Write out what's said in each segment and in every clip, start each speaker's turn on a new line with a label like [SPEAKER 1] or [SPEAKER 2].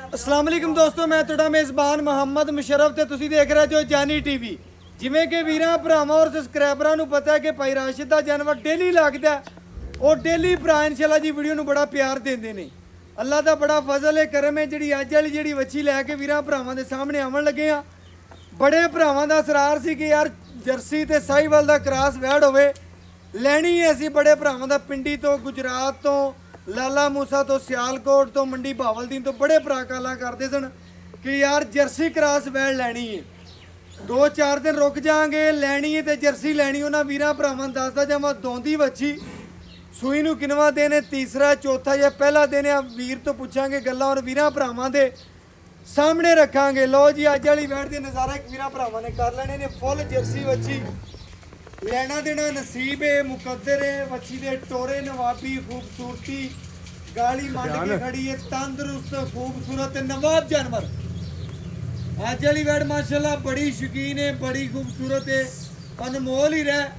[SPEAKER 1] अस्सलाम वालेकुम दोस्तों, मैं ਤੁਹਾਡਾ ਮੇਜ਼ਬਾਨ ਮੁਹੰਮਦ ਮੁਸ਼ਰਫ ਤੇ ਤੁਸੀਂ ਦੇਖ ਰਹੇ ਜੋ ਜਾਨੀ ਟੀਵੀ। ਜਿਵੇਂ ਕਿ ਵੀਰਾਂ ਭਰਾਵਾਂ ਔਰ ਸਬਸਕ੍ਰਾਈਬਰਾਂ ਨੂੰ ਪਤਾ ਹੈ ਕਿ ਭਾਈ ਰਾਸ਼ਿਦ ਦਾ ਜਾਨਵਰ ਡੇਲੀ ਲੱਗਦਾ ਉਹ ਡੇਲੀ ਭਰਾ ਇਨਸ਼ਾਅੱਲਾ ਜੀ ਵੀਡੀਓ ਨੂੰ ਬੜਾ ਪਿਆਰ ਦਿੰਦੇ ਨੇ। ਅੱਲਾ ਦਾ ਬੜਾ ਫਜ਼ਲ ਹੈ, ਕਰਮ ਹੈ, ਜਿਹੜੀ ਅੱਜ ਵਾਲੀ ਜਿਹੜੀ ਵੱਛੀ ਲੈ ਕੇ ਵੀਰਾਂ ਭਰਾਵਾਂ ਦੇ ਸਾਹਮਣੇ ਆਉਣ ਲੱਗੇ ਆ। ਬੜੇ ਭਰਾਵਾਂ ਦਾ ਸਰਾਰ ਸੀ ਕਿ ਯਾਰ ਜਰਸੀ ਤੇ ਸਾਹੀਵਾਲ ਦਾ ਕ੍ਰਾਸ ਵੈੜ ਹੋਵੇ, ਲੈਣੀ ਹੈ। ਅਸੀਂ ਬੜੇ ਭਰਾਵਾਂ ਦਾ ਪਿੰਡੀ ਤੋਂ, ਗੁਜਰਾਤ ਤੋਂ, ਲਾਲਾ ਮੂਸਾ ਤੋਂ, ਸਿਆਲਕੋਟ ਤੋਂ, ਮੰਡੀ ਬਾਵਲਦੀਨ ਤੋਂ ਬੜੇ ਭਰਾ ਕਾਲਾਂ ਕਰਦੇ ਸਨ ਕਿ ਯਾਰ ਜਰਸੀ ਕ੍ਰਾਸ ਵੈੜ ਲੈਣੀ ਹੈ। 2-4 ਦਿਨ ਰੁਕ ਜਾਾਂਗੇ, ਲੈਣੀ ਹੈ ਤੇ ਜਰਸੀ ਲੈਣੀ। ਉਹਨਾਂ ਵੀਰਾਂ ਭਰਾਵਾਂ ਨੂੰ ਦੱਸਦਾ ਜਾਵਾਂ, ਦੋਂਦੀ ਵੱਛੀ ਸੂਈ ਨੂੰ ਕਿਨਵਾ ਦਿਨ ਹੈ, ਤੀਸਰਾ ਚੌਥਾ ਜਾਂ ਪਹਿਲਾ ਦਿਨ ਆ। ਵੀਰ ਤੋਂ ਪੁੱਛਾਂਗੇ ਗੱਲਾਂ ਔਰ ਵੀਰਾਂ ਭਰਾਵਾਂ ਦੇ ਸਾਹਮਣੇ ਰੱਖਾਂਗੇ। ਲੋ ਜੀ ਅੱਜ ਵਾਲੀ ਵੈੜ ਦੇ ਨਜ਼ਾਰਾ ਇੱਕ ਵੀਰਾਂ ਭਰਾਵਾਂ ਨੇ ਕਰ ਲੈਣੇ ਨੇ। ਫੁੱਲ ਜਰਸੀ ਵੱਛੀ, ਲੈਣਾ ਦੇਣਾ ਨਸੀਬ ਹੈ, ਮੁਕੱਦਰ ਹੈ। ਵੱਛੀ ਦੇ ਟੋਰੇ ਨਵਾਬੀ, ਖੂਬਸੂਰਤੀ, ਗਾਲੀ ਮੰਡ ਕੇ ਖੜੀ ਹੈ, ਤੰਦਰੁਸਤ, ਖੂਬਸੂਰਤ ਨਵਾਬ ਜਾਨਵਰ। ਅੱਜ ਵਾਲੀ ਵੈੜ ਮਾਸ਼ਾਅੱਲਾ ਬੜੀ ਸ਼ੌਕੀਨ ਹੈ, ਬੜੀ ਖੂਬਸੂਰਤ ਹੈ, ਅਨਮੋਲ ਹੀ ਰਹਿ।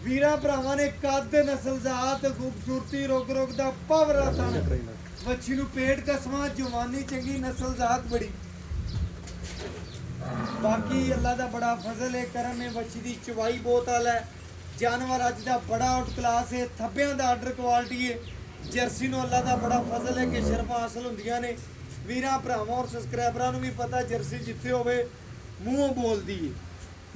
[SPEAKER 1] ਵੀਰਾਂ ਭਰਾਵਾਂ ਨੇ ਕੱਦ, ਨਸਲਜ਼ਾਤ, ਖੂਬਸੂਰਤੀ, ਰੁਗ ਰੁਗ ਦਾ ਪਾਵਰ ਆਤਨ। ਵੱਛੀ ਨੂੰ ਪੇਟ ਕਸਮਾਂ, ਜਵਾਨੀ ਚੰਗੀ, ਨਸਲਜ਼ਾਤ ਬੜੀ। ਬਾਕੀ ਅੱਲਾ ਦਾ ਬੜਾ ਫਜ਼ਲ ਹੈ, ਕਰਮ ਹੈ। ਵੱਛੀ ਦੀ ਚਵਾਈ ਬਹੁਤ ਆਲਾ ਹੈ। ਜਾਨਵਰ ਅੱਜ ਦਾ ਬੜਾ ਆਊਟ ਕਲਾਸ ਹੈ, ਥੱਬਿਆਂ ਦਾ ਆਰਡਰ ਕੁਆਲਿਟੀ ਹੈ। ਜਰਸੀ ਨੂੰ ਅੱਲਾ ਦਾ ਬੜਾ ਫਜ਼ਲ ਹੈ ਕਿ ਸ਼ਰਫਾਂ ਹਾਸਲ ਹੁੰਦੀਆਂ ਨੇ। ਵੀਰਾਂ ਭਰਾਵਾਂ ਔਰ ਸਬਸਕ੍ਰਾਈਬਰਾਂ ਨੂੰ ਵੀ ਪਤਾ ਜਰਸੀ ਜਿੱਥੇ ਹੋਵੇ ਮੂੰਹੋਂ ਬੋਲਦੀ ਹੈ।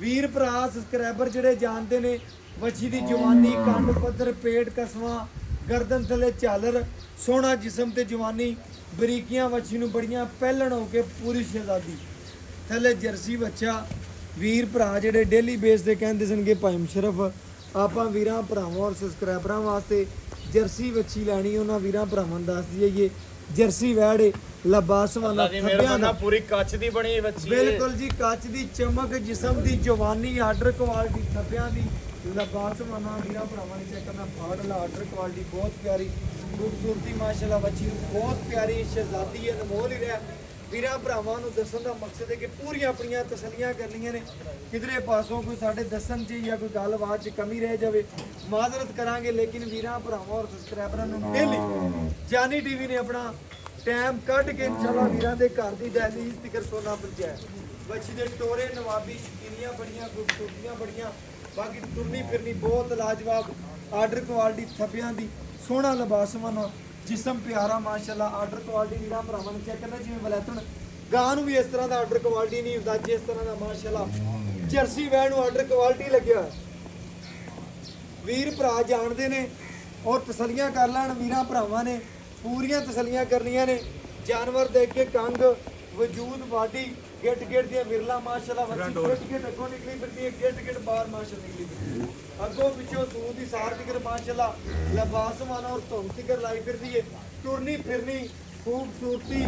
[SPEAKER 1] ਵੀਰ ਭਰਾ ਸਬਸਕ੍ਰਾਈਬਰ ਜਿਹੜੇ ਜਾਣਦੇ ਨੇ ਵੱਛੀ ਦੀ ਜਵਾਨੀ, ਕੰਡ ਪੱਧਰ, ਪੇਟ ਕਸਮਾਂ, ਗਰਦਨ ਥੱਲੇ ਝਾਲਰ, ਸੋਹਣਾ ਜਿਸਮ ਤੇ ਜਵਾਨੀ, ਬਰੀਕੀਆਂ। ਵੱਛੀ ਨੂੰ ਬੜੀਆਂ ਪਹਿਲਣ ਹੋ ਕੇ ਪੂਰੀ ਸ਼ਹਿਜ਼ਾਦੀ ਥੱਲੇ ਜਰਸੀ ਬੱਚਾ। ਵੀਰ ਭਰਾ ਜਿਹੜੇ ਡੇਲੀ ਬੇਸ ਤੇ ਕਹਿੰਦੇ ਸਨ ਕਿ ਭਾਈ ਮੁਸ਼ਰਫ ਆਪਾਂ ਵੀਰਾਂ ਭਰਾਵਾਂ ਔਰ ਸਬਸਕ੍ਰਾਈਬਰਾਂ ਵਾਸਤੇ ਜਰਸੀ ਵੱਛੀ ਲੈਣੀ, ਉਹਨਾਂ ਵੀਰਾਂ ਭਰਾਵਾਂ ਨੂੰ ਦੱਸ ਦਈਏ ਜਰਸੀ ਵੈੜ ਲਬਾਸਵਾਨਾ ਥੱਬਿਆਂ ਦਾ,
[SPEAKER 2] ਪੂਰੀ ਕੱਚ ਦੀ ਬਣੀ ਵੱਛੀ ਹੈ।
[SPEAKER 1] ਬਿਲਕੁਲ ਜੀ, ਕੱਚ ਦੀ ਚਮਕ, ਜਿਸਮ ਦੀ ਜਵਾਨੀ, ਆਰਡਰ ਕੁਆਲਿਟੀ, ਥੱਬਿਆਂ ਦੀ ਲਬਾਸਵਾਨਾ। ਵੀਰਾਂ ਭਰਾਵਾਂ ਨੇ ਚੈੱਕ ਕਰਨਾ, ਫਾੜ ਲਾ ਆਰਡਰ ਕੁਆਲਿਟੀ ਬਹੁਤ ਪਿਆਰੀ, ਖੂਬਸੂਰਤੀ ਮਾਸ਼ਾਅੱਲਾ। ਵੱਛੀ ਬਹੁਤ ਪਿਆਰੀ ਸ਼ਹਿਜ਼ਾਦੀ ਹੈ, ਅਨਮੋਲ ਹੀ ਰਿਹਾ। ਵੀਰਾਂ ਭਰਾਵਾਂ ਨੂੰ ਦੱਸਣ ਦਾ ਮਕਸਦ ਹੈ ਕਿ ਪੂਰੀਆਂ ਆਪਣੀਆਂ ਤਸੱਲੀਆਂ ਕਰਨੀਆਂ ਨੇ। ਕਿਧਰੇ ਪਾਸੋਂ ਕੋਈ ਸਾਡੇ ਦੱਸਣ 'ਚ ਜਾਂ ਕੋਈ ਗੱਲਬਾਤ 'ਚ ਕਮੀ ਰਹਿ ਜਾਵੇ ਮਾਜ਼ਰਤ ਕਰਾਂਗੇ। ਲੇਕਿਨ ਵੀਰਾਂ ਭਰਾਵਾਂ ਔਰ ਸਬਸਕ੍ਰਾਈਬਰਾਂ ਨੂੰ ਡੇਲੀ ਜਾਨੀ ਟੀਵੀ ਨੇ ਆਪਣਾ ਟਾਈਮ ਕੱਢ ਕੇ ਇਨਸ਼ਾਅੱਲਾ ਵੀਰਾਂ ਦੇ ਘਰ ਦੀ ਦਹਲੀਜ਼ ਤਿਕਰ ਸੋਨਾ ਪਹੁੰਚਾਇਆ। ਵੱਛੀ ਦੇ ਟੋਰੇ ਨਵਾਬੀ, ਸ਼ਕੀਨੀਆਂ ਬੜੀਆਂ, ਖੂਬਸੂਰਤੀਆਂ ਬੜੀਆਂ। ਬਾਕੀ ਤੁਰਨੀ ਫਿਰਨੀ ਬਹੁਤ ਲਾਜਵਾਬ, ਆਰਡਰ ਕੁਆਲਿਟੀ, ਥੱਬਿਆਂ ਦੀ, ਸੋਹਣਾ ਲਬਾਸਵਾਨਾ, ਜਿਸਮ ਪਿਆਰਾ ਮਾਸ਼ਾਅੱਲਾ। ਆਰਡਰ ਕੁਆਲਿਟੀ ਵੀਰਾਂ ਭਰਾਵਾਂ ਨੂੰ ਚੈੱਕ ਕਰਨਾ, ਜਿਵੇਂ ਬਲੈਤਨ ਗਾਂ ਨੂੰ ਵੀ ਇਸ ਤਰ੍ਹਾਂ ਦਾ ਆਰਡਰ ਕੁਆਲਿਟੀ ਨਹੀਂ ਹੁੰਦਾ ਜਿਸ ਤਰ੍ਹਾਂ ਦਾ ਮਾਸ਼ਾਅੱਲਾ ਜਰਸੀ ਵੈੜ ਨੂੰ ਆਰਡਰ ਕੁਆਲਿਟੀ ਲੱਗਿਆ। ਵੀਰ ਭਰਾ ਜਾਣਦੇ ਨੇ ਔਰ ਤਸੱਲੀਆਂ ਕਰ ਲੈਣ। ਵੀਰਾਂ ਭਰਾਵਾਂ ਨੇ ਪੂਰੀਆਂ ਤਸੱਲੀਆਂ ਕਰਨੀਆਂ ਨੇ। ਜਾਨਵਰ ਦੇਖ ਕੇ ਕੰਗ, ਵਜੂਦ, ਬਾਡੀ, ਗਿੱਟ ਗਿੱਟ ਦੀਆਂ ਵਿਰਲਾ ਮਾਸ਼ਾਅੱਲਾ। ਵੱਛੀ ਗਿੱਟ ਗਿੱਟ ਅੱਗੋਂ ਨਿਕਲੀ ਫਿਰਦੀ ਹੈ, ਗਿੱਟ ਗਿੱਟ ਬਾਹਰ ਮਾਸ਼ਾਅੱਲਾ ਨਿਕਲੀ ਫਿਰਦੀ ਹੈ, ਅੱਗੋਂ ਪਿੱਛੋਂ ਸੂਦ ਦੀ ਸਾਰ ਤਿਕਰ ਮਾਸ਼ਾਅੱਲਾ ਲਬਾਸਮਾਨਾ ਔਰ ਧੁੰਮ ਤਿਕਰ ਲਾਈ ਫਿਰਦੀ ਹੈ। ਤੁਰਨੀ ਫਿਰਨੀ, ਖੂਬਸੂਰਤੀ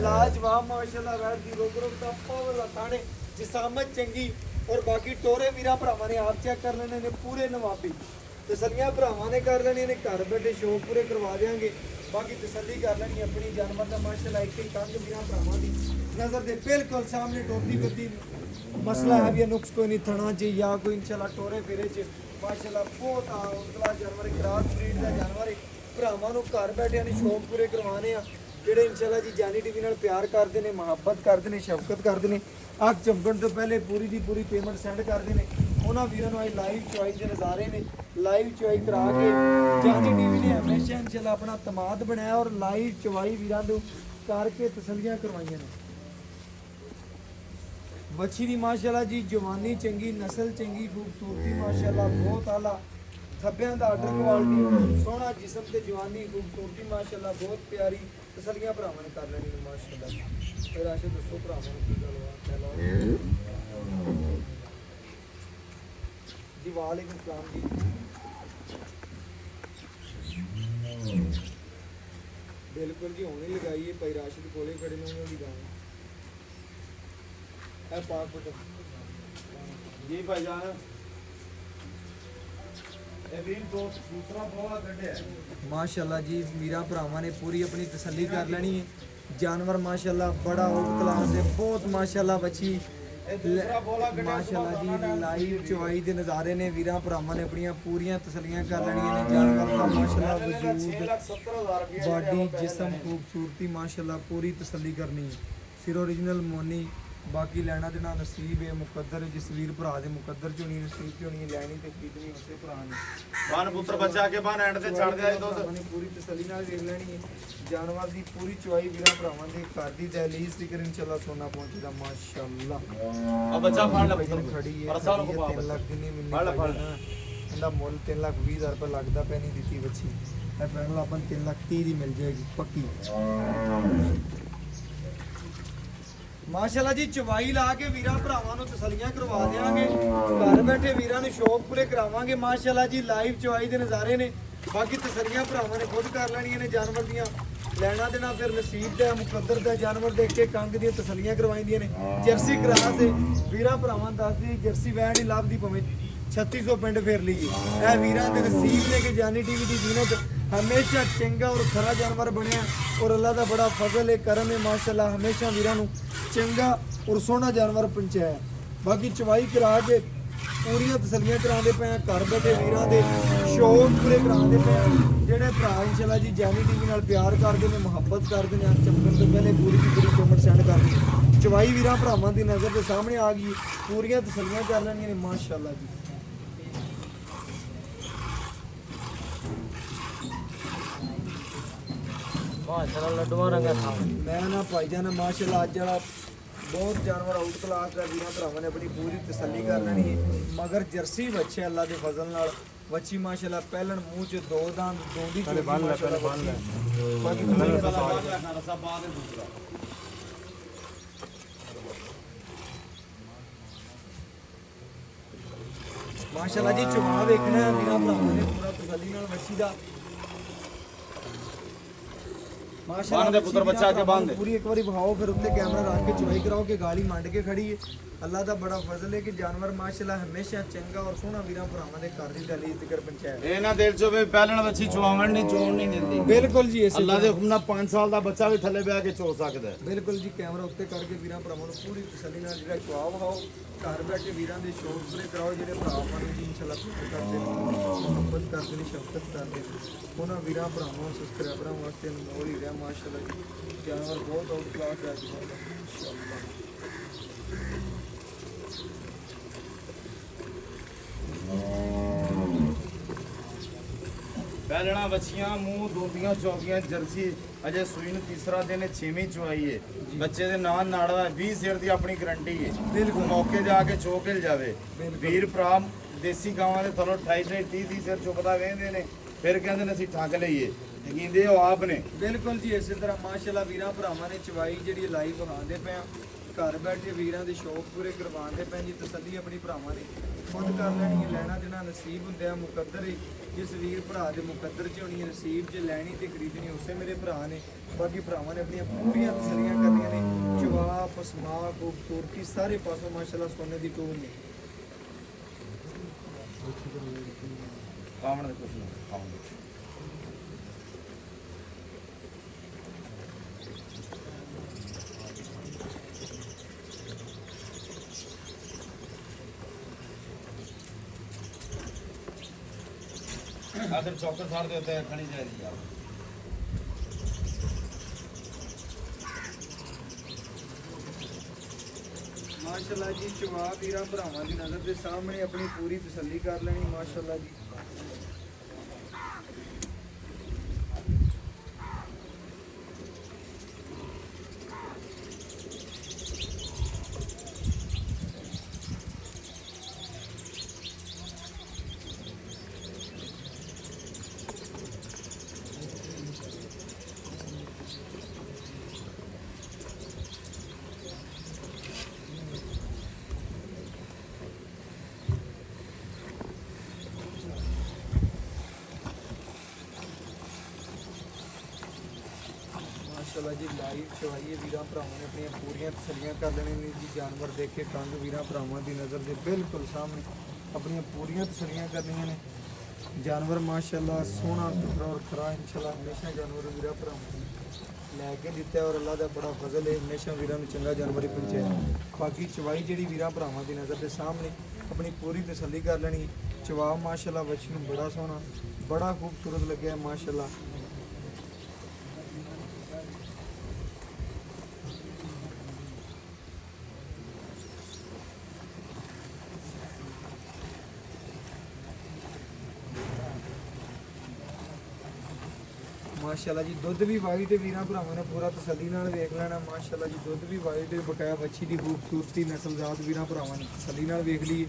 [SPEAKER 1] ਲਾਜਵਾਬ ਮਾਸ਼ਾਅੱਲਾ। ਵੈੜ ਦੀ ਰੁਗ ਰੁਗ ਦਾ ਪਾਵਰ ਲਖਾਣੇ, ਜਿਸਾਮਤ ਚੰਗੀ। ਔਰ ਬਾਕੀ ਟੋਰੇ ਵੀਰਾਂ ਭਰਾਵਾਂ ਨੇ ਆਪ ਚੈੱਕ ਕਰ ਲੈਣੇ ਨੇ, ਪੂਰੇ ਨਵਾਬੀ। ਤਸੱਲੀਆਂ ਭਰਾਵਾਂ ਨੇ ਕਰ ਲੈਣੀਆਂ ਨੇ, ਘਰ ਬੈਠੇ ਸ਼ੌਕ ਪੂਰੇ ਕਰਵਾ ਦੇਵਾਂਗੇ। ਬਾਕੀ ਤਸੱਲੀ ਕਰ ਲੈਣੀ ਆਪਣੀ। ਜਾਨਵਰ ਦਾ ਮਾਸ਼ਾਅੱਲਾ ਇੱਕ ਹੀ ਕੰਗ ਵੀਰਾਂ ਭਰਾਵਾਂ ਦੀ ਨਜ਼ਰ ਦੇ ਬਿਲਕੁਲ ਸਾਹਮਣੇ ਟੋਪਦੀ ਫਿਰਦੀ। ਮਸਲਾ ਹੈ ਵੀ ਨੁਕਸ ਕੋਈ ਨਹੀਂ ਥਣਾ 'ਚ ਜਾਂ ਕੋਈ ਇਨਸ਼ਾਅੱਲਾ ਟੋਰੇ ਫੇਰੇ 'ਚ ਮਾਸ਼ਾਅੱਲਾ ਬਹੁਤ ਆਉਂਦਲਾ ਜਾਨਵਰ, ਕ੍ਰਾਸ ਬਰੀਡ ਦਾ ਜਾਨਵਰ ਹੈ। ਭਰਾਵਾਂ ਨੂੰ ਘਰ ਬੈਠਿਆਂ ਨੇ ਸ਼ੌਕ ਪੂਰੇ ਕਰਵਾਉਣੇ ਆ, ਜਿਹੜੇ ਇਨਸ਼ਾਅੱਲਾ ਜੀ ਜਾਨੀ ਟੀਵੀ ਨਾਲ ਪਿਆਰ ਕਰਦੇ ਨੇ, ਮੁਹੱਬਤ ਕਰਦੇ ਨੇ, ਸ਼ਫਕਤ ਕਰਦੇ ਨੇ। ਅੱਖ ਚਮਕਣ ਤੋਂ ਪਹਿਲੇ ਪੂਰੀ ਦੀ ਪੂਰੀ ਪੇਮੈਂਟ ਸੈਂਡ ਕਰਦੇ ਨੇ। ਉਹਨਾਂ ਵੀਰਾਂ ਨੂੰ ਅੱਜ ਲਾਈਵ ਚੁਆਇਸ ਦੇ ਨਜ਼ਾਰੇ ਨੇ, ਲਾਈਵ ਚੁਆਈ ਕਰਾ ਕੇ ਜਾਨੀ ਟੀਵੀ ਨੇ ਹਮੇਸ਼ਾ ਇਨਸ਼ਾਅੱਲਾ ਆਪਣਾ ਤਮਾਦ ਬਣਾਇਆ ਔਰ ਲਾਈਵ ਚੁਆਈ ਵੀਰਾਂ ਨੂੰ ਕਰਕੇ ਤਸੱਲੀਆਂ ਕਰਵਾਈਆਂ ਨੇ। ਵੱਛੀ ਦੀ ਮਾਸ਼ਾਅੱਲਾ ਜੀ ਜਵਾਨੀ ਚੰਗੀ, ਨਸਲ ਚੰਗੀ, ਖੂਬਸੂਰਤੀ ਮਾਸ਼ਾਅੱਲਾ ਬਹੁਤ ਆਲਾ, ਥੱਬਿਆਂ ਦਾ ਆਰਡਰ ਕੁਆਲਿਟੀ, ਸੋਹਣਾ ਜਿਸਮ ਤੇ ਜਵਾਨੀ, ਖੂਬਸੂਰਤੀ ਮਾਸ਼ਾਅੱਲਾ ਬਹੁਤ ਪਿਆਰੀ। ਤਸੱਲੀਆਂ ਭਰਾਵਾਂ ਨੇ ਕਰ ਲੈਣੀ ਨੇ ਮਾਸ਼ਾਅੱਲਾ। ਫਿਰ ਆਸ਼ੇ ਦੱਸੋ ਭਰਾਵਾਂ ਨੂੰ ਕੀ ਗੱਲਬਾਤ ਹੈ। ਜੀ ਵਾਲੇਕੁਮ ਸਲਾਮ ਜੀ। ਬਿਲਕੁਲ ਜੀ, ਹੁਣੇ ਲਗਾਈਏ ਭਾਈ ਰਾਸ਼ਿਦ ਕੋਲੇ ਖੜੇ ਨੇ, ਉਹਨਾਂ ਦੀ ਗਾਂ ਇਹ ਪਾਸਪੋਰਟ ਜੀ ਭਾਈ ਜਾਨ। माशाल्लाह जी मीरा भरावां ने पूरी अपनी तसल्ली कर लेनी है। जानवर माशाल्लाह बड़ा आउट क्लास है, बहुत माशाल्लाह बच्ची
[SPEAKER 2] ਇਹ ਦੂਸਰਾ ਬੋਲਾ ਕੱਢਿਆ
[SPEAKER 1] ਮਾਸ਼ਾਅੱਲਾ ਜੀ ਲਾਈਵ ਚਵਾਈ ਦੇ ਨਜ਼ਾਰੇ ਨੇ ਵੀਰਾਂ ਭਰਾਵਾਂ ਨੇ ਆਪਣੀਆਂ ਪੂਰੀਆਂ ਤਸੱਲੀਆਂ ਕਰ ਲੈਣੀਆਂ ਨੇ ਜਾਨਵਰ ਦਾ ਮਾਸ਼ਾਅੱਲਾ ਵਜੂਦ
[SPEAKER 2] 6,70,000 ਰੁਪਏ
[SPEAKER 1] ਬਾਡੀ ਜਿਸਮ ਖੂਬਸੂਰਤੀ ਮਾਸ਼ਾਅੱਲਾ ਪੂਰੀ ਤਸੱਲੀ ਕਰਨੀ ਹੈ ਸਿਰ ਓਰੀਜਨਲ ਮੋਨੀ ਬਾਕੀ ਲੈਣਾ ਦੇਣਾ ਨਸੀਬ ਹੈ ਮੁਕੱਦਰ ਹੈ, ਜਿਸ ਵੀਰ ਭਰਾ ਦੇ ਮੁਕੱਦਰ ਚ ਹੋਣੀ ਨਸੀਬ ਚ ਹੋਣੀ ਹੈ, ਲੈਣੀ ਤੇ ਖਰੀਦਣੀ ਉਸੇ ਭਰਾ ਨੇ
[SPEAKER 2] ਬਨ ਪੁੱਤਰ ਬੱਚਾ ਕੇ ਬਨ ਐਂਡ ਤੇ ਛੱਡ ਦਿਆ ਦੁੱਧ
[SPEAKER 1] ਭਰਾਵਾਂ ਨੇ ਪੂਰੀ ਤਸੱਲੀ ਨਾਲ ਵੇਖ ਲੈਣੀ ਹੈ ਜਾਨਵਰ ਦੀ ਪੂਰੀ ਚਵਾਈ ਵੀਰਾਂ ਭਰਾਵਾਂ ਦੇ ਘਰ ਦੀ ਦਹਲੀਜ਼ ਤੱਕ ਇਨਸ਼ਾਅੱਲਾ ਸੋਨਾ ਪਹੁੰਚਦਾ ਮਾਸ਼ਾਅੱਲਾ
[SPEAKER 2] ਆ ਬੱਚਾ ਫੜ ਲੈ ਬਈ
[SPEAKER 1] ਖੜੀ ਹੈ
[SPEAKER 2] ਪਰਸਾ ਨੂੰ ਪਾ
[SPEAKER 1] 3 ਲੱਖ ਕਿੰਨੀ
[SPEAKER 2] ਫੜ ਲੈ, ਫੜ
[SPEAKER 1] ਮਿਲਣੀ
[SPEAKER 2] ਲੈ।
[SPEAKER 1] ਇਹਦਾ ਮੁੱਲ 3,20,000 ਰੁਪਏ ਲੱਗਦਾ ਪੈ ਨਹੀਂ ਦਿੱਤੀ ਬੱਚੀ ਇਹ ਫਾਈਨਲ ਆਪਾਂ 3,30,000 ਦੀ ਮਿਲ ਜਾਏਗੀ ਪੱਕੀ ਮਾਸ਼ਾਅੱਲਾ ਜੀ ਚਵਾਈ ਲਾ ਕੇ ਵੀਰਾਂ ਭਰਾਵਾਂ ਨੂੰ ਤਸੱਲੀਆਂ ਕਰਵਾ ਦੇਵਾਂਗੇ ਘਰ ਬੈਠੇ ਵੀਰਾਂ ਨੂੰ ਸ਼ੌਕ ਪੂਰੇ ਕਰਾਵਾਂਗੇ ਮਾਸ਼ਾਅੱਲਾ ਜੀ ਲਾਈਵ ਚਵਾਈ ਦੇ ਨਜ਼ਾਰੇ ਨੇ ਬਾਕੀ ਤਸੱਲੀਆਂ ਭਰਾਵਾਂ ਨੇ ਖੁਦ ਕਰ ਲੈਣੀਆਂ ਨੇ ਜਾਨਵਰ ਦੀਆਂ ਲੈਣਾ ਦੇਣਾ ਫਿਰ ਨਸੀਬ ਦਾ ਮੁਕੱਦਰ ਦਾ ਜਾਨਵਰ ਦੇਖ ਕੇ ਕੰਗ ਦੀਆਂ ਤਸੱਲੀਆਂ ਕਰਵਾਈਆਂ ਨੇ ਜਰਸੀ ਕਰਾ ਤੇ ਵੀਰਾਂ ਭਰਾਵਾਂ ਨੂੰ ਦੱਸਦੀ ਜਰਸੀ ਵੈਣ ਨਹੀਂ ਲੱਭਦੀ ਭਾਵੇਂ 3600 ਪਿੰਡ ਫੇਰ ਲਈਏ ਇਹ ਵੀਰਾਂ ਦੇ ਨਸੀਬ ਨੇ ਕਿ ਜਾਨੀ ਟੀਵੀ ਦੀ ਜ਼ੀਨਤ ਹਮੇਸ਼ਾ ਚੰਗਾ ਔਰ ਖਰਾ ਜਾਨਵਰ ਬਣਿਆ ਔਰ ਅੱਲਾ ਦਾ ਬੜਾ ਫਜ਼ਲ ਹੈ ਕਰਮ ਹੈ ਮਾਸ਼ਾਅੱਲਾ ਹਮੇਸ਼ਾ ਵੀਰਾਂ ਨੂੰ ਚੰਗਾ ਔਰ ਸੋਹਣਾ ਜਾਨਵਰ ਪਹੁੰਚਾਇਆ ਬਾਕੀ ਚਵਾਈ ਕਰਾ ਕੇ ਪੂਰੀਆਂ ਤਸੱਲੀਆਂ ਕਰਾਉਂਦੇ ਪਏ ਆ ਘਰ ਬੈਠੇ ਵੀਰਾਂ ਦੇ ਸ਼ੌਕ ਪੂਰੇ ਕਰਾਉਂਦੇ ਪਏ ਆ ਜਿਹੜੇ ਭਰਾ ਇਨਸ਼ਾਅੱਲਾ ਜੀ ਜਾਨੀ ਟੀਵੀ ਨਾਲ ਪਿਆਰ ਕਰਦੇ ਨੇ ਮੁਹੱਬਤ ਕਰਦੇ ਨੇ ਚੱਪਣ ਤੋਂ ਪਹਿਲੇ ਪੂਰੀ ਦੀ ਪੂਰੀ ਕਮੈਂਟ ਸੈਂਡ ਕਰਦੇ ਚਵਾਈ ਵੀਰਾਂ ਭਰਾਵਾਂ ਦੀ ਨਜ਼ਰ ਦੇ ਸਾਹਮਣੇ ਆ ਗਈ ਪੂਰੀਆਂ ਤਸੱਲੀਆਂ ਕਰ ਲੈਣੀਆਂ ਨੇ ਮਾਸ਼ਾਅੱਲਾ ਜੀ
[SPEAKER 2] ਮਾਸ਼ਾਅੱਲਾ ਲੱਡੂਆਂ ਰੰਗਾ ਥਾ
[SPEAKER 1] ਮੈਂ ਨਾ ਭਾਈਜਾਨ ਮਾਸ਼ਾਅੱਲਾ ਅੱਜ ਵਾਲਾ ਬਹੁਤ ਜਾਨਵਰ ਆਊਟ ਕਲਾਸ ਦਾ ਵੀਰਾਂ ਭਰਾਵਾਂ ਨੇ ਆਪਣੀ ਪੂਰੀ ਤਸੱਲੀ ਕਰ ਲੈਣੀ ਹੈ ਮਗਰ ਜਰਸੀ ਬੱਚੇ ਅੱਲਾ ਦੇ ਫਜ਼ਲ ਨਾਲ ਬੱਚੀ ਮਾਸ਼ਾਅੱਲਾ ਪਹਿਲਣ ਮੂੰਹ ਚ ਦੋ ਦੰਦ ਦੋਂਦੀ ਚੋਟੀ ਮਾਸ਼ਾਅੱਲਾ ਬੰਨ ਲੈ ਬਾਕੀ
[SPEAKER 2] ਰਸਾ ਬਾਅਦ ਦੇ ਦੂਸਰਾ
[SPEAKER 1] ਮਾਸ਼ਾਅੱਲਾ ਜੀ ਚੁਮਾ ਵੇਖਣਾ ਵੀਰਾਂ ਭਰਾਵਾਂ ਨੇ ਪੂਰਾ ਤਸੱਲੀ ਨਾਲ ਬੱਚੀ ਦਾ
[SPEAKER 2] ਬੰਨ ਦੇ ਪੁੱਤਰ ਬੱਚਾ ਕੇ ਬੰਨ ਦੇ
[SPEAKER 1] ਪੂਰੀ ਇੱਕ ਵਾਰੀ ਵਿਖਾਓ ਫਿਰ ਉੱਤੇ ਕੈਮਰਾ ਰੱਖ ਕੇ ਚੁਆਈ ਕਰਾਓ ਕਿ ਗਾਲੀ ਮੰਡ ਕੇ ਖੜੀ ਹੈ ਅੱਲਾ ਦਾ ਬੜਾ ਫਜ਼ਲ ਹੈ ਕਿ ਜਾਨਵਰ ਮਾਸ਼ਾਅੱਲਾ ਹਮੇਸ਼ਾ ਚੰਗਾ ਔਰ ਸੋਹਣਾ ਵੀਰਾਂ ਭਰਾਵਾਂ ਦੇ ਘਰ ਦੀ ਦਲੀਲ ਤੱਕ ਪਹੁੰਚਾਇਆ
[SPEAKER 2] ਇਹ ਨਾ ਦਿਲ ਚੋਂ ਵੀ ਪਹਿਲਣ ਬੱਚੀ ਚਵਾਵਣ ਨਹੀਂ ਚੋਣ ਨਹੀਂ ਦਿੰਦੀ
[SPEAKER 1] ਬਿਲਕੁਲ ਜੀ ਇਸੇ
[SPEAKER 2] ਅੱਲਾ ਦੇ ਹੁਕਮ ਨਾਲ 5 ਸਾਲ ਦਾ ਬੱਚਾ ਵੀ ਥੱਲੇ ਬਹਿ ਕੇ ਚੋ ਸਕਦਾ ਹੈ
[SPEAKER 1] ਬਿਲਕੁਲ ਜੀ ਕੈਮਰਾ ਉੱਤੇ ਕਰਕੇ ਵੀਰਾਂ ਭਰਾਵਾਂ ਨੂੰ ਪੂਰੀ ਤਸੱਲੀ ਨਾਲ ਜਿਹੜਾ ਚੁਆ ਵਿਖਾਓ ਘਰ ਬੈਠੇ ਵੀਰਾਂ ਦੇ ਸ਼ੌਕ ਪੂਰੇ ਕਰਾਓ ਜਿਹੜੇ ਭਰਾ ਆਪਾਂ ਨੂੰ ਜੀ ਇਨਸ਼ਾਅੱਲਾ ਪਿਆਰ ਕਰਦੇ ਨੇ ਮੁਹੱਬਤ ਕਰਦੇ ਨੇ ਸ਼ਫਕਤ ਕਰਦੇ ਨੇ ਉਹਨਾਂ ਵੀਰਾਂ ਭਰਾਵਾਂ ਸਬਸਕ੍ਰਾਈਬਰਾਂ ਵਾਸਤੇ ਅਨਮੋਲ ਹੀ ਰਿਹਾ ਮਾਸ਼ਾਅੱਲਾ ਜੀ ਜਾਨਵਰ ਬਹੁਤ ਆਊਟ ਕਲਾਸ ਹੈ ਅੱਜ ਕੱਲ੍ਹ ਮਾਸ਼ਾਅੱਲਾ
[SPEAKER 2] ਪਹਿਲਣਾ ਬੱਚੀਆਂ ਮੂੰਹ ਦੋਂਦੀਆਂ ਚੌਕੀਆਂ ਜਰਸੀ ਅਜੇ ਸੂਈ ਨੂੰ ਤੀਸਰਾ ਦਿਨ 6ਵੀਂ ਚਵਾਈ ਹੈ ਬੱਚੇ ਦੇ ਨਾਂ ਨਾੜਵਾ 20 ਸਿਰ ਦੀ ਆਪਣੀ ਗਰੰਟੀ ਹੈ ਬਿਲਕੁਲ ਮੌਕੇ ਜਾ ਕੇ ਚੋਕ ਲ ਜਾਵੇ ਵੀਰ ਭਰਾ ਦੇਸੀ ਗਾਵਾਂ ਦੇ ਥੱਲੋਂ 28 30 ਸਿਰ ਚੁੱਕਦਾ ਵੇਂਦੇ ਨੇ ਫਿਰ ਕਹਿੰਦੇ ਨੇ ਅਸੀਂ ਠੱਗ ਲਈਏ ਯਕੀਨਦੇ ਉਹ ਆਪ ਨੇ
[SPEAKER 1] ਬਿਲਕੁਲ ਜੀ ਇਸੇ ਤਰ੍ਹਾਂ ਮਾਸ਼ਾਅੱਲਾ ਵੀਰਾਂ ਭਰਾਵਾਂ ਨੇ ਚਵਾਈ ਜਿਹੜੀ ਲਾਈਵ ਵਿਖਾਉਂਦੇ ਪਏ ਆ ਘਰ ਬੈਠੇ ਵੀਰਾਂ ਦੇ ਸ਼ੌਕ ਪੂਰੇ ਕਰਵਾਉਂਦੇ ਪਏ ਜੀ ਤਸੱਲੀ ਆਪਣੀ ਭਰਾਵਾਂ ਨੇ ਖੁਦ ਕਰ ਲੈਣੀ ਹੈ ਲੈਣਾ ਦੇਣਾ ਨਸੀਬ ਹੁੰਦੇ ਆ ਮੁਕੱਦਰ ਹੈ ਜਿਸ ਵੀਰ ਭਰਾ ਦੇ ਮੁਕੱਦਰ ਚ ਹੋਣੀ ਹੈ ਨਸੀਬ ਚ ਲੈਣੀ ਤੇ ਖਰੀਦਣੀ ਉਸੇ ਮੇਰੇ ਭਰਾ ਨੇ ਬਾਕੀ ਭਰਾਵਾਂ ਨੇ ਆਪਣੀਆਂ ਪੂਰੀਆਂ ਤਸੱਲੀਆਂ ਕਰਨੀਆਂ ਨੇ ਜਵਾਬ ਪਸਮਾ ਖੂਬਸੂਰਤੀ ਸਾਰੇ ਪਾਸੋਂ ਮਾਸ਼ਾਅੱਲਾ ਸੋਨੇ ਦੀ ਟੋਨ ਨੇ
[SPEAKER 2] ਕਾਮਣ ਦੇ ਕੁਛ ਨਹੀਂ ਕਾਮਣ ਦੇ ਆਦਰ ਚੌਕਰ ਸਾੜ ਦੇ ਉੱਤੇ ਖਣੀ ਚਾਹੀਦੀ ਆ
[SPEAKER 1] ਮਾਸ਼ਾਅੱਲਾ ਜੀ ਚਵਾ ਵੀਰਾਂ ਭਰਾਵਾਂ ਦੀ ਨਜ਼ਰ ਦੇ ਸਾਹਮਣੇ ਆਪਣੀ ਪੂਰੀ ਤਸੱਲੀ ਕਰ ਲੈਣੀ ਮਾਸ਼ਾਅੱਲਾ ਜੀ ਮਾਸ਼ਾਅੱਲਾ ਜੀ ਲਾਈਵ ਚਵਾਈਏ ਵੀਰਾਂ ਭਰਾਵਾਂ ਨੇ ਆਪਣੀਆਂ ਪੂਰੀਆਂ ਤਸੱਲੀਆਂ ਕਰ ਲੈਣੀਆਂ ਨੇ ਜੀ ਜਾਨਵਰ ਦੇਖ ਕੇ ਕੰਗ ਵੀਰਾਂ ਭਰਾਵਾਂ ਦੀ ਨਜ਼ਰ ਦੇ ਬਿਲਕੁਲ ਸਾਹਮਣੇ ਆਪਣੀਆਂ ਪੂਰੀਆਂ ਤਸੱਲੀਆਂ ਕਰਨੀਆਂ ਨੇ ਜਾਨਵਰ ਮਾਸ਼ਾਅੱਲਾ ਸੋਹਣਾ ਸੁਥਰਾ ਔਰ ਖਰਾ ਇਨਸ਼ਾਅੱਲਾ ਹਮੇਸ਼ਾ ਜਾਨਵਰ ਵੀਰਾਂ ਭਰਾਵਾਂ ਲੈ ਕੇ ਦਿੱਤਾ ਔਰ ਅੱਲਾ ਦਾ ਬੜਾ ਫਜ਼ਲ ਹੈ, ਹਮੇਸ਼ਾ ਵੀਰਾਂ ਨੂੰ ਚੰਗਾ ਜਾਨਵਰ ਹੀ ਪਹੁੰਚਾਇਆ। ਬਾਕੀ ਚਵਾਈ ਜਿਹੜੀ ਵੀਰਾਂ ਭਰਾਵਾਂ ਦੀ ਨਜ਼ਰ ਦੇ ਸਾਹਮਣੇ ਆਪਣੀ ਪੂਰੀ ਤਸੱਲੀ ਕਰ ਲੈਣੀ। ਚਵਾ ਮਾਸ਼ਾਅੱਲਾ ਬੱਚੀ ਨੂੰ ਬੜਾ ਸੋਹਣਾ, ਬੜਾ ਖੂਬਸੂਰਤ ਲੱਗਿਆ ਮਾਸ਼ਾਅੱਲਾ। ਮਾਸ਼ਾਅੱਲਾ ਜੀ ਦੁੱਧ ਵੀ ਵਾਈ ਤੇ ਵੀਰਾਂ ਭਰਾਵਾਂ ਨੇ ਪੂਰਾ ਤਸੱਲੀ ਨਾਲ ਵੇਖ ਲੈਣਾ। ਮਾਸ਼ਾਅੱਲਾ ਜੀ ਦੁੱਧ ਵੀ ਵਾਈ ਤੇ ਬਕਾਇਆ ਬੱਚੀ ਦੀ ਖੂਬਸੂਰਤੀ ਨਸਲਜ਼ਾਤ ਵੀਰਾਂ ਭਰਾਵਾਂ ਨੇ ਤਸੱਲੀ ਨਾਲ ਵੇਖ ਲਈ।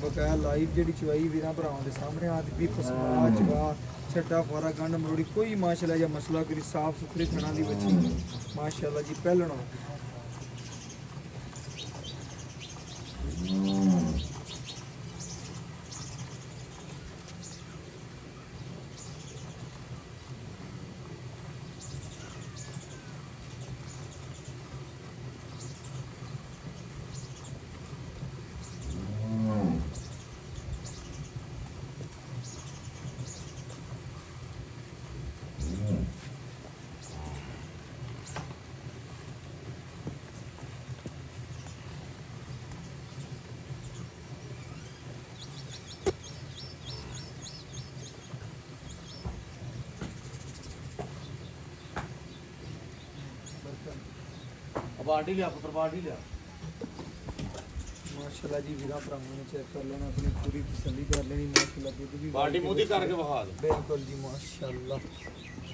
[SPEAKER 1] ਬਕਾਇਆ ਲਾਈਵ ਜਿਹੜੀ ਚਵਾਈ ਵੀਰਾਂ ਭਰਾਵਾਂ ਦੇ ਸਾਹਮਣੇ ਆਦ ਵੀ ਪਸਮਾ ਚਵਾ ਛੱਟਾ ਫਾਰਾ ਗੰਢ ਮਰੋੜੀ ਕੋਈ ਮਾਸ਼ਾਅੱਲਾ ਜਾਂ ਮਸਲਾ ਕੋਈ ਸਾਫ ਸੁਥਰੇ ਥਣਾ ਦੀ ਬੱਚੀ ਮਾਸ਼ਾਅੱਲਾ ਜੀ ਪਹਿਲਣਾ।
[SPEAKER 2] ਬਾਲਟੀ ਲਿਆ ਪੁੱਤਰ, ਬਾਲਟੀ ਲਿਆ।
[SPEAKER 1] ਮਾਸ਼ਾਅੱਲਾ ਜੀ ਵੀਰਾਂ ਭਰਾਵਾਂ ਨੇ ਚੈੱਕ ਕਰ ਲੈਣਾ, ਆਪਣੀ ਪੂਰੀ ਤਸੱਲੀ ਕਰ ਲੈਣੀ। ਮਾਸ਼ਾਅੱਲਾ ਦੁੱਧ ਵੀ
[SPEAKER 2] ਬਾਲਟੀ ਮੂੰਹ ਕਰਕੇ ਵਿਖਾ ਦੇ।
[SPEAKER 1] ਬਿਲਕੁਲ ਜੀ ਮਾਸ਼ਾਅੱਲਾ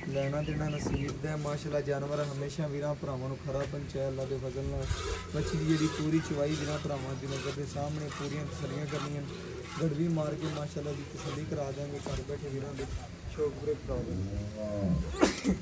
[SPEAKER 1] ਲੈਣਾ ਦੇਣਾ ਨਸੀਬ ਦਾ ਹੈ। ਮਾਸ਼ਾਅੱਲਾ ਜਾਨਵਰ ਹਮੇਸ਼ਾ ਵੀਰਾਂ ਭਰਾਵਾਂ ਨੂੰ ਖਰਾ ਪਹੁੰਚਾਇਆ ਅੱਲਾ ਦੇ ਫਜ਼ਲ ਨਾਲ। ਬੱਚੀ ਦੀ ਜਿਹੜੀ ਪੂਰੀ ਚਵਾਈ ਵੀਰਾਂ ਭਰਾਵਾਂ ਦੀ ਨਜ਼ਰ ਦੇ ਸਾਹਮਣੇ ਪੂਰੀਆਂ ਤਸੱਲੀਆਂ ਕਰਨੀਆਂ, ਗੜਵੀ ਮਾਰ ਕੇ ਮਾਸ਼ਾਅੱਲਾ ਦੀ ਤਸੱਲੀ ਕਰਾ ਦੇਵਾਂਗੇ। ਘਰ ਬੈਠੇ ਵੀਰਾਂ ਦੇ ਸ਼ੌਕ ਪੂਰੇ ਕਰਾ ਦੇਵਾਂਗੇ।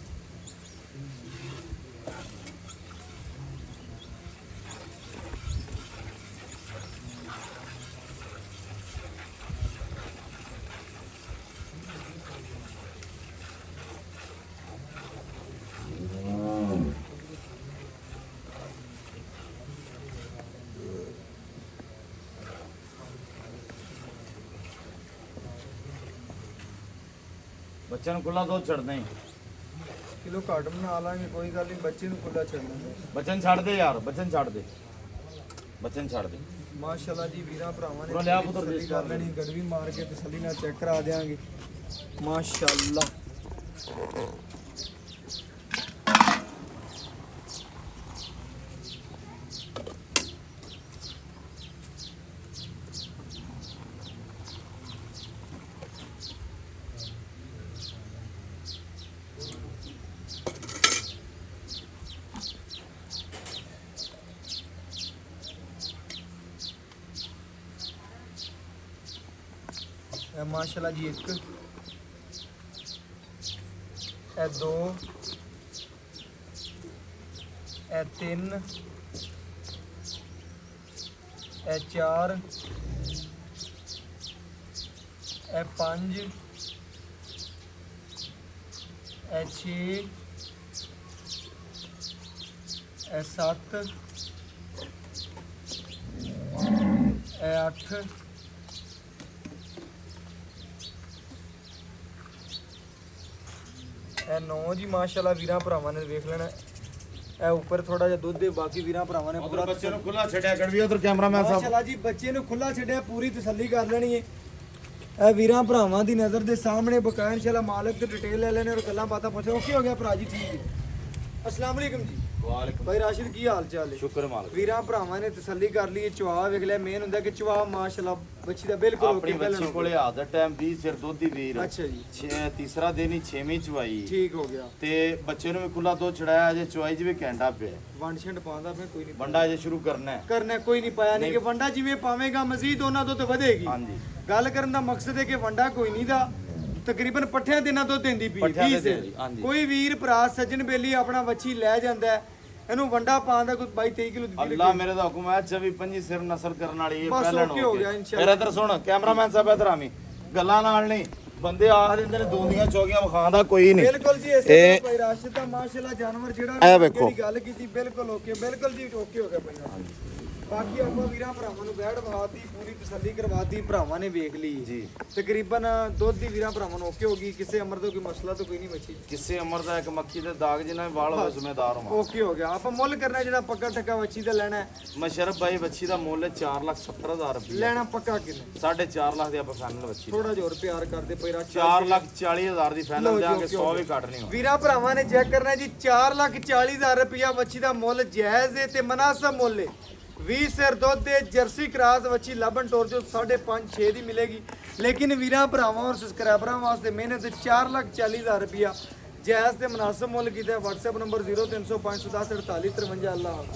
[SPEAKER 2] ਬੱਚਿਆਂ ਨੂੰ ਖੁੱਲਾ ਦੁੱਧ ਛੱਡਦੇ ਹੀ।
[SPEAKER 1] ਕਿਲੋ ਘੱਟ ਬਣਾ ਲਾਂਗੇ ਕੋਈ ਗੱਲ ਨਹੀਂ, ਬੱਚੇ ਨੂੰ ਖੁੱਲਾ ਛੱਡਣਾ।
[SPEAKER 2] ਬੱਚਨ ਛੱਡ ਦੇ ਯਾਰ, ਬੱਚਨ ਛੱਡ ਦੇ, ਬੱਚਨ ਛੱਡ ਦੇ।
[SPEAKER 1] ਮਾਸ਼ਾਅੱਲਾ ਜੀ ਵੀਰਾਂ ਭਰਾਵਾਂ ਨੇ
[SPEAKER 2] ਉਰੋਂ ਲਿਆ ਪੁੱਤਰ
[SPEAKER 1] ਤਸੱਲੀ
[SPEAKER 2] ਦੇਸੀ
[SPEAKER 1] ਕਰ ਲੈਣੀ, ਗੜਵੀ ਮਾਰ ਕੇ ਤਸੱਲੀ ਨਾਲ ਚੈੱਕ ਕਰਾ ਦੇਵਾਂਗੇ। ਮਾਸ਼ਾਅੱਲਾ ਮਾਸ਼ਾਅੱਲਾ ਜੀ ਇੱਕ ਇਹ ਦੋ ਇਹ ਤਿੰਨ ਇਹ ਚਾਰ ਇਹ ਪੰਜ ਇਹ ਛੇ ਇਹ ਸੱਤ ਇਹ ਅੱਠ ਇਹ 9 ਜੀ। ਮਾਸ਼ਾਅੱਲਾ ਵੀਰਾਂ ਭਰਾਵਾਂ ਨੇ ਵੇਖ ਲੈਣਾ। ਇਹ ਉੱਪਰ ਥੋੜਾ ਜਿਹਾ ਦੁੱਧ ਦੇ, ਬਾਕੀ ਵੀਰਾਂ ਭਰਾਵਾਂ ਨੇ ਪੂਰਾ
[SPEAKER 2] ਬੱਚੇ ਨੂੰ ਖੁੱਲਾ ਛੱਡਿਆ ਕਰ ਵੀ। ਉਧਰ ਕੈਮਰਾਮੈਨ ਸਾਹਿਬ
[SPEAKER 1] ਮਾਸ਼ਾਅੱਲਾ ਜੀ ਬੱਚੇ ਨੂੰ ਖੁੱਲਾ ਛੱਡਿਆ, ਪੂਰੀ ਤਸੱਲੀ ਕਰ ਲੈਣੀ ਹੈ। ਇਹ ਵੀਰਾਂ ਭਰਾਵਾਂ ਦੀ ਨਜ਼ਰ ਦੇ ਸਾਹਮਣੇ ਬਕਾਇਆ ਇਨਸ਼ਾਅੱਲਾ ਮਾਲਕ ਤੇ ਡਿਟੇਲ ਲੈ ਲੈਣੇ ਔਰ ਗੱਲਾਂ ਬਾਤਾਂ ਪੁੱਛੋ। ਕੀ ਹੋ ਗਿਆ ਭਰਾ ਜੀ? ਠੀਕ ਹੈ, अस्सलाम वालेकुम जी।
[SPEAKER 2] ਵਾਲੇਕੁਮ
[SPEAKER 1] भाई राशिद की हाल चाल है?
[SPEAKER 2] ਸ਼ੁਕਰ ਮਾਲਕ।
[SPEAKER 1] ਵੀਰਾਂ ਭਰਾਵਾਂ ਨੇ ਤਸੱਲੀ ਕਰ ਲਈ, ਚਵਾ ਵੇਖ ਲਿਆ। ਮੇਨ ਹੁੰਦਾ ਕਿ ਚਵਾ ਮਾਸ਼ਾਅੱਲਾ ਬੱਚੀ ਦਾ ਬਿਲਕੁਲ
[SPEAKER 2] ਆਪਣੀ
[SPEAKER 1] ਓਕੇ
[SPEAKER 2] ਬੱਚੀ ਕੋਲੇ ਆ ਦਾ ਟਾਈਮ 20 ਸਿਰ ਦੁੱਧ ਦੀ ਵੀਰ।
[SPEAKER 1] ਅੱਛਾ ਜੀ,
[SPEAKER 2] ਤੀਸਰਾ ਦਿਨ ਹੀ 6ਵੀਂ ਚਵਾਈ
[SPEAKER 1] ਠੀਕ ਹੋ ਗਿਆ।
[SPEAKER 2] ਤੇ ਬੱਚੇ ਨੂੰ ਵੀ ਖੁੱਲਾ ਦੁੱਧ ਛੜਾਇਆ, ਅਜੇ ਚਵਾਈ 'ਚ ਵੀ ਘੰਟਾ ਪਿਆ।
[SPEAKER 1] ਵੰਡ ਛੰਡ ਪਾਉਂਦਾ ਪਿਆ ਕੋਈ ਨਹੀਂ,
[SPEAKER 2] ਵੰਡਾ ਅਜੇ ਸ਼ੁਰੂ ਕਰਨਾ ਹੈ।
[SPEAKER 1] ਕਰਨਾ ਕੋਈ ਨਹੀਂ ਪਾਇਆ ਨਹੀਂ ਕਿ ਵੰਡਾ ਜਿਵੇਂ ਪਾਵੇਂਗਾ ਮਜ਼ੀਦ ਉਹਨਾਂ ਤੋਂ ਤਾਂ ਵਧੇਗੀ।
[SPEAKER 2] ਹਾਂਜੀ,
[SPEAKER 1] ਗੱਲ ਕਰਨ ਦਾ ਮਕਸਦ ਹੈ ਕਿ ਵੰਡਾ ਕੋਈ ਨਹੀਂ ਦਾ ਤਕਰੀਬਨ ਪੱਠਿਆਂ ਦਿਨਾਂ ਤੋਂ ਦਿੰਦੀ ਪਈ
[SPEAKER 2] ਪੱਠਿਆਂ
[SPEAKER 1] 20
[SPEAKER 2] ਦੇ
[SPEAKER 1] ਸਿਰ।
[SPEAKER 2] ਦਿੰਦੀ, ਹਾਂਜੀ।
[SPEAKER 1] ਕੋਈ ਵੀਰ ਭਰਾ ਸੱਜਣ ਬੇਲੀ ਆਪਣਾ ਵੱਛੀ ਲੈ ਜਾਂਦਾ ਹੈ, ਇਹਨੂੰ ਵੰਡਾ ਪਾਉਣ ਦਾ ਕੋਈ 22-23 ਕਿਲੋ ਦੀ
[SPEAKER 2] ਅੱਲਾ ਮੇਰੇ ਦਾ ਹੁਕਮ ਹੈ 24-25 ਸਿਰ ਨਸਲ ਕਰਨ ਵਾਲੀ ਇਹ
[SPEAKER 1] ਬਸ
[SPEAKER 2] ਪਹਿਲਣ
[SPEAKER 1] ਓਕੇ ਹੋ ਗਿਆ ਇੰਸ਼ਾਅੱਲਾ।
[SPEAKER 2] ਫਿਰ ਇੱਧਰ ਸੁਣ ਕੈਮਰਾਮੈਨ ਸਾਹਿਬ, ਇੱਧਰ ਆਵੀਂ। ਗੱਲਾਂ ਨਾਲ ਨਹੀਂ, ਬੰਦੇ ਆਖ ਦਿੰਦੇ ਨੇ ਦੋਂਦੀਆਂ ਚੌਗੀਆਂ ਵਿਖਾਉਂਦਾ ਕੋਈ ਨਹੀਂ।
[SPEAKER 1] ਬਿਲਕੁਲ ਜੀ ਇਸੇ ਤਰ੍ਹਾਂ ਭਾਈ ਰਾਸ਼ਿਦ ਦਾ ਮਾਸ਼ਾਅੱਲਾ ਜਾਨਵਰ ਜਿਹੜਾ
[SPEAKER 2] ਇਹ ਵੇਖੋ।
[SPEAKER 1] ਜਿਹੜੀ ਗੱਲ ਕੀਤੀ ਬਿਲਕੁਲ ਓਕੇ, ਬਿਲਕੁਲ ਜੀ ਓਕੇ ਹੋ ਗਿਆ ਭਾਈ। ਬਾਕੀ ਆਪਾਂ ਵੀਰਾਂ ਭਰਾਵਾਂ ਨੂੰ ਬੈਠ ਬਾਤੀ ਪੂਰੀ ਤਸੱਲੀ ਕਰਵਾਤੀ, ਭਰਾਵਾਂ ਨੇ ਵੇਖ ਲਈ
[SPEAKER 2] ਜੀ।
[SPEAKER 1] ਤਕਰੀਬਨ ਦੁੱਧ ਦੀ ਵੀਰਾਂ ਭਰਾਵਾਂ ਨੂੰ ਓਕੇ ਹੋ ਗਈ, ਕਿਸੇ ਅਮਰ ਤੋਂ ਕੋਈ ਮਸਲਾ ਤਾਂ ਕੋਈ ਨਹੀਂ ਬੱਚੀ,
[SPEAKER 2] ਕਿਸੇ ਅਮਰ ਦਾ ਇੱਕ ਮੱਖੀ ਦੇ ਦਾਗ ਜਿੰਨਾ ਵੀ ਵਾਲ ਹੋਵੇ ਜ਼ਿੰਮੇਦਾਰ ਹਾਂ।
[SPEAKER 1] ਓਕੇ ਹੋ ਗਿਆ। ਆਪਾਂ ਮੁੱਲ ਕਰਨਾ ਜਿਹੜਾ ਪੱਕਾ ਟੱਕਾ ਬੱਚੀ ਦਾ ਲੈਣਾ ਹੈ,
[SPEAKER 2] ਮਸ਼ਰਫ ਭਾਈ ਬੱਚੀ ਦਾ ਮੁੱਲ 4,70,000 ਰੁਪਏ,
[SPEAKER 1] ਲੈਣਾ ਪੱਕਾ ਕਿੰਨੇ?
[SPEAKER 2] 4.5 ਲੱਖ ਦੀ ਆਪਾਂ ਫਾਈਨਲ ਬੱਚੀ
[SPEAKER 1] ਥੋੜਾ ਜਿਹਾ ਹੋਰ ਪਿਆਰ ਕਰਦੇ ਪੈਰਾ
[SPEAKER 2] 4,40,000 ਦੀ ਫਾਈਨਲ ਦਿਆਂਗੇ, 100 ਵੀ ਕੱਟ ਨਹੀਂ ਹੋਣਾ।
[SPEAKER 1] ਵੀਰਾਂ ਭਰਾਵਾਂ ਨੇ ਚੈੱਕ ਕਰਨਾ ਜੀ, 4,40,000 ਰੁਪਇਆ ਬੱਚੀ ਦਾ ਮੁੱਲ ਜਾਇਜ਼ ਹੈ ਤੇ ਮਨਾਸਬ ਮੁੱਲ ਹੈ। 20 ਸਿਰ ਦੁੱਧ ਦੇ ਜਰਸੀ ਕਰਾਸ ਬੱਚੀ ਲੱਭਣ ਟੋਰ ਜੋ 5.5-6 ਦੀ ਮਿਲੇਗੀ, ਲੇਕਿਨ ਵੀਰਾਂ ਭਰਾਵਾਂ ਔਰ ਸਬਸਕ੍ਰਾਈਬਰਾਂ ਵਾਸਤੇ ਮਿਹਨਤ 4,40,000 ਰੁਪਇਆ ਜਾਇਜ਼ ਤੇ ਮਨਾਸਬ ਮੁੱਲ ਕੀਤਾ। WhatsApp ਨੰਬਰ 0305104853 ਅੱਲਾਹ ਹਾਫਿਜ਼।